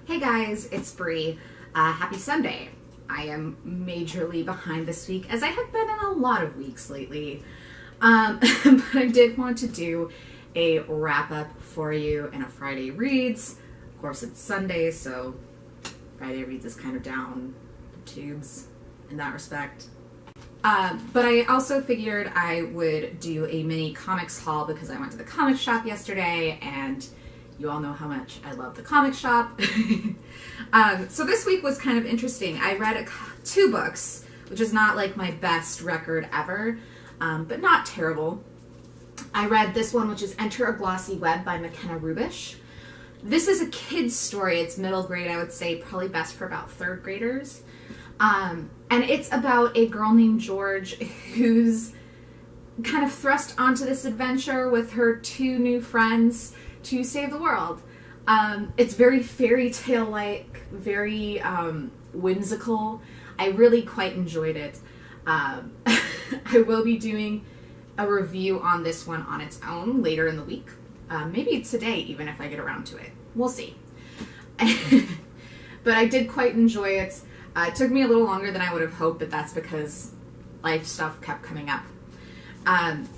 Hey guys, it's Bree. Happy Sunday. I am majorly behind this week, as I have been in a lot of weeks lately. But I did want to do a wrap up for you and a Friday Reads. Of course, it's Sunday, so Friday Reads is kind of down the tubes in that respect. But I also figured I would do a mini comics haul because I went to the comic shop yesterday and you all know how much I love the comic shop. So this week was kind of interesting. I read two books, which is not like my best record ever, but not terrible. I read this one, which is Enter a Glossy Web by McKenna Rubish. This is a kid's story. It's middle grade, I would say, probably best for about third graders. And it's about a girl named George who's kind of thrust onto this adventure with her two new friends to save the world. It's very fairy tale-like, very whimsical. I really quite enjoyed it. I will be doing a review on this one on its own later in the week. Maybe today, even if I get around to it. We'll see. But I did quite enjoy it. It took me a little longer than I would have hoped, but that's because life stuff kept coming up.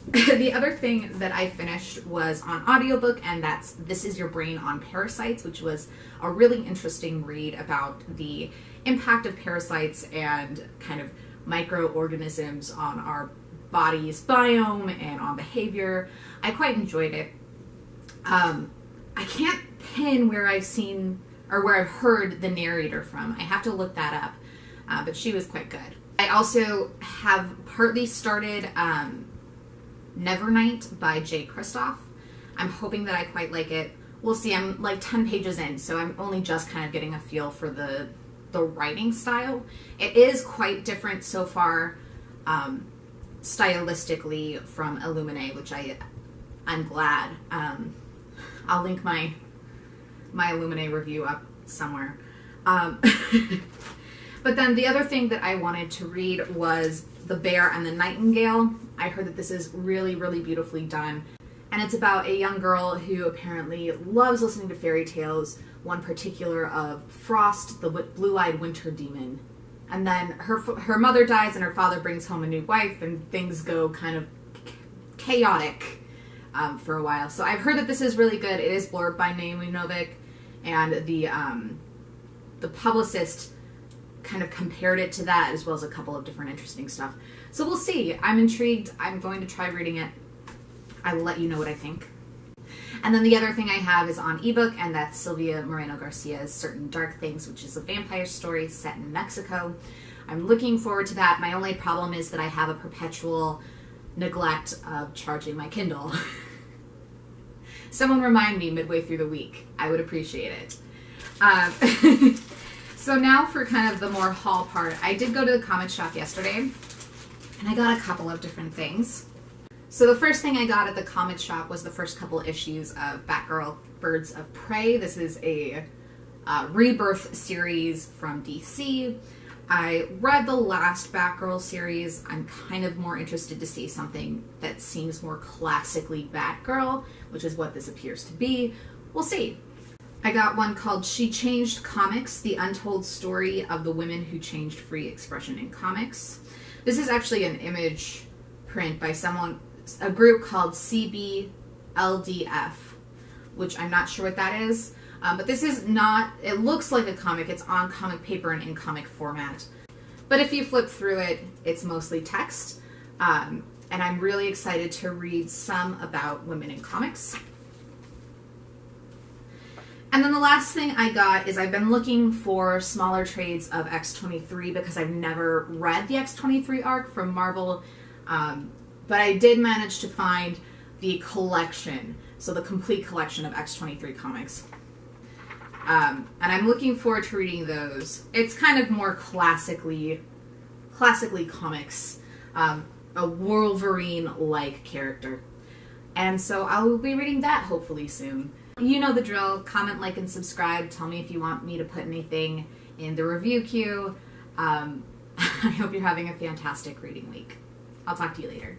The other thing that I finished was on audiobook, and that's This Is Your Brain on Parasites, which was a really interesting read about the impact of parasites and kind of microorganisms on our body's biome and on behavior. I quite enjoyed it. I can't pin where I've seen or where I've heard the narrator from. I have to look that up, but she was quite good. I also have partly started Nevernight by Jay Kristoff. I'm hoping that I quite like it. We'll see. I'm like 10 pages in, so I'm only just kind of getting a feel for the writing style. It is quite different so far stylistically from Illuminae, which I'm glad. I'll link my Illuminae review up somewhere. But then the other thing that I wanted to read was The Bear and the Nightingale. I heard that this is really, really beautifully done. And it's about a young girl who apparently loves listening to fairy tales, one particular of Frost, the blue-eyed winter demon. And then her mother dies and her father brings home a new wife and things go kind of chaotic for a while. So I've heard that this is really good. It is blurbed by Naomi Novik, and the publicist kind of compared it to that, as well as a couple of different interesting stuff. So we'll see. I'm intrigued. I'm going to try reading it. I will let you know what I think. And then the other thing I have is on ebook, and that's Silvia Moreno Garcia's Certain Dark Things, which is a vampire story set in Mexico. I'm looking forward to that. My only problem is that I have a perpetual neglect of charging my Kindle. Someone remind me midway through the week. I would appreciate it. So now for kind of the more haul part. I did go to the comic shop yesterday, and I got a couple of different things. So the first thing I got at the comic shop was the first couple issues of Batgirl Birds of Prey. This is a rebirth series from DC. I read the last Batgirl series. I'm kind of more interested to see something that seems more classically Batgirl, which is what this appears to be. We'll see. I got one called She Changed Comics, The Untold Story of the Women Who Changed Free Expression in Comics. This is actually an image print by a group called CBLDF, which I'm not sure what that is. But this is not, it looks like a comic. It's on comic paper and in comic format. But if you flip through it, it's mostly text. And I'm really excited to read some about women in comics. And then the last thing I got is I've been looking for smaller trades of X-23 because I've never read the X-23 arc from Marvel. But I did manage to find the collection, so the complete collection of X-23 comics. And I'm looking forward to reading those. It's kind of more classically comics, a Wolverine-like character. And so I will be reading that hopefully soon. You know the drill. Comment, like, and subscribe. Tell me if you want me to put anything in the review queue. I hope you're having a fantastic reading week. I'll talk to you later.